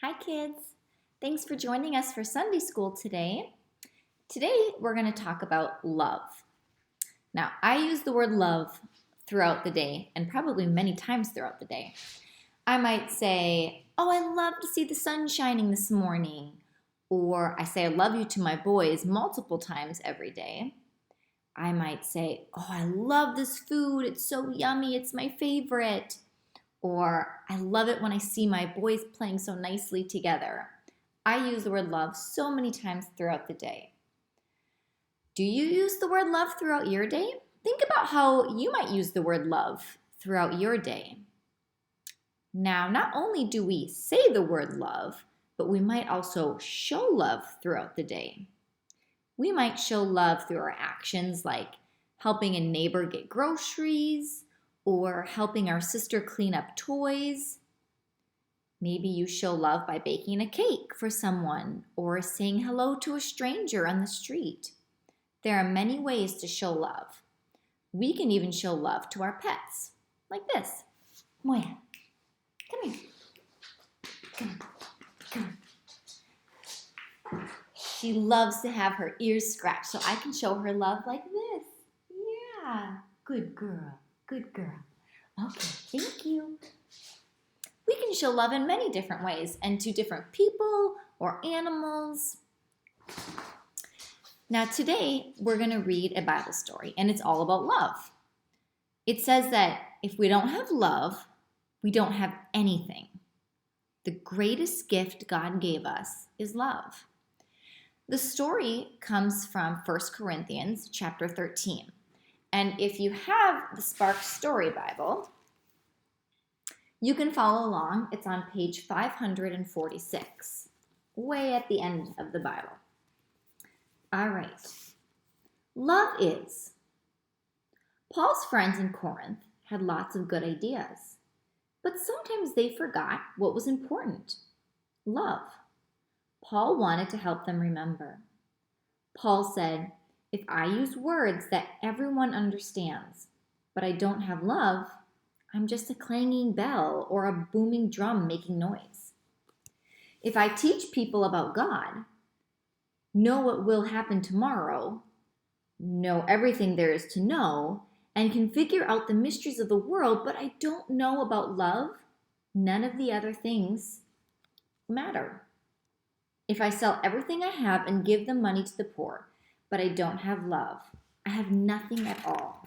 Hi kids! Thanks for joining us for Sunday School today. Today we're going to talk about love. Now, I use the word love throughout the day and probably many times throughout the day. I might say, oh, I love to see the sun shining this morning. Or I say I love you to my boys multiple times every day. I might say, oh, I love this food. It's so yummy. It's my favorite. Or I love it when I see my boys playing so nicely together. I use the word love so many times throughout the day. Do you use the word love throughout your day? Think about how you might use the word love throughout your day. Now, not only do we say the word love, but we might also show love throughout the day. We might show love through our actions like helping a neighbor get groceries, or helping our sister clean up toys. Maybe you show love by baking a cake for someone or saying hello to a stranger on the street. There are many ways to show love. We can even show love to our pets, like this. Moya, come here. Come. She loves to have her ears scratched, so I can show her love like this. Yeah, good girl. Good girl. Okay, thank you. We can show love in many different ways and to different people or animals. Now today we're going to read a Bible story and it's all about love. It says that if we don't have love, we don't have anything. The greatest gift God gave us is love. The story comes from 1 Corinthians chapter 13. And if you have the Spark Story Bible, you can follow along. It's on page 546, way at the end of the Bible. All right. Love is. Paul's friends in Corinth had lots of good ideas, but sometimes they forgot what was important. Love. Paul wanted to help them remember. Paul said, if I use words that everyone understands, but I don't have love, I'm just a clanging bell or a booming drum making noise. If I teach people about God, know what will happen tomorrow, know everything there is to know, and can figure out the mysteries of the world, but I don't know about love, none of the other things matter. If I sell everything I have and give the money to the poor, but I don't have love, I have nothing at all.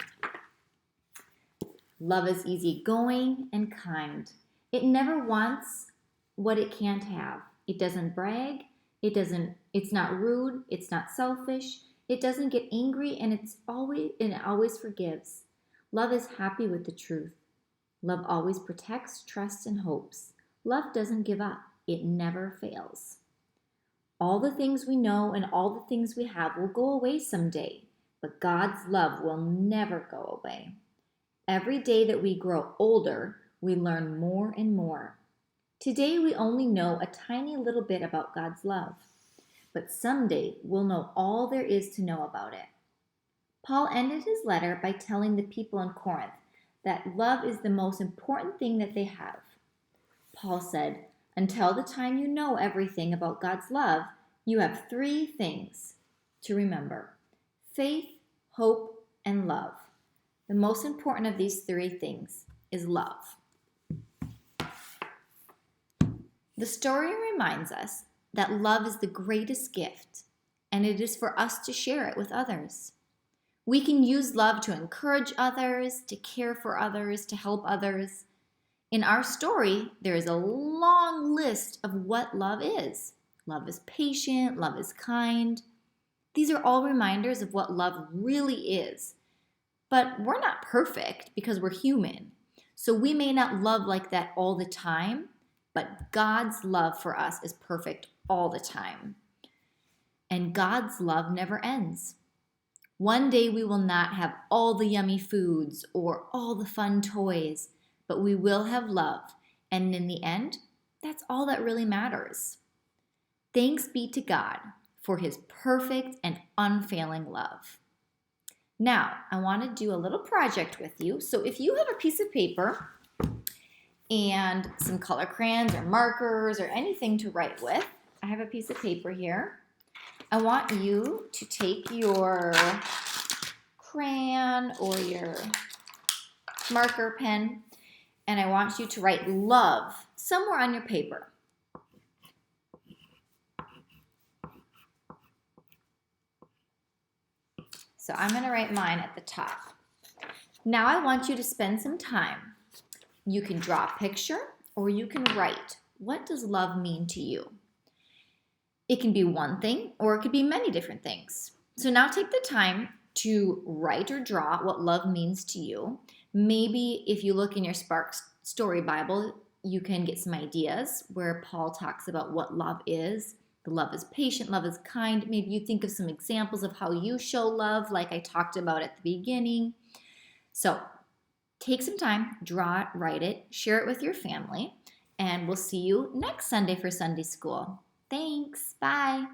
Love is easygoing and kind. It never wants what it can't have. It doesn't brag. It's not rude. It's not selfish. It doesn't get angry, and it always forgives. Love is happy with the truth. Love always protects, trusts, and hopes. Love doesn't give up. It never fails. All the things we know and all the things we have will go away someday, but God's love will never go away. Every day that we grow older, we learn more and more. Today we only know a tiny little bit about God's love, but someday we'll know all there is to know about it. Paul ended his letter by telling the people in Corinth that love is the most important thing that they have. Paul said, until the time you know everything about God's love, you have 3 things to remember: faith, hope, and love. The most important of these 3 things is love. The story reminds us that love is the greatest gift, and it is for us to share it with others. We can use love to encourage others, to care for others, to help others. In our story, there is a long list of what love is. Love is patient, love is kind. These are all reminders of what love really is. But we're not perfect because we're human. So we may not love like that all the time, but God's love for us is perfect all the time. And God's love never ends. One day we will not have all the yummy foods or all the fun toys, but we will have love, and in the end, that's all that really matters. Thanks be to God for his perfect and unfailing love. Now, I want to do a little project with you. So if you have a piece of paper and some color crayons or markers or anything to write with. I have a piece of paper here. I want you to take your crayon or your marker pen, and I want you to write love somewhere on your paper. So I'm going to write mine at the top. Now I want you to spend some time. You can draw a picture or you can write. What does love mean to you? It can be one thing or it could be many different things. So now take the time to write or draw what love means to you. Maybe if you look in your Spark Story Bible, you can get some ideas where Paul talks about what love is. The love is patient, love is kind. Maybe you think of some examples of how you show love, like I talked about at the beginning. So take some time, draw it, write it, share it with your family, and we'll see you next Sunday for Sunday school. Thanks. Bye.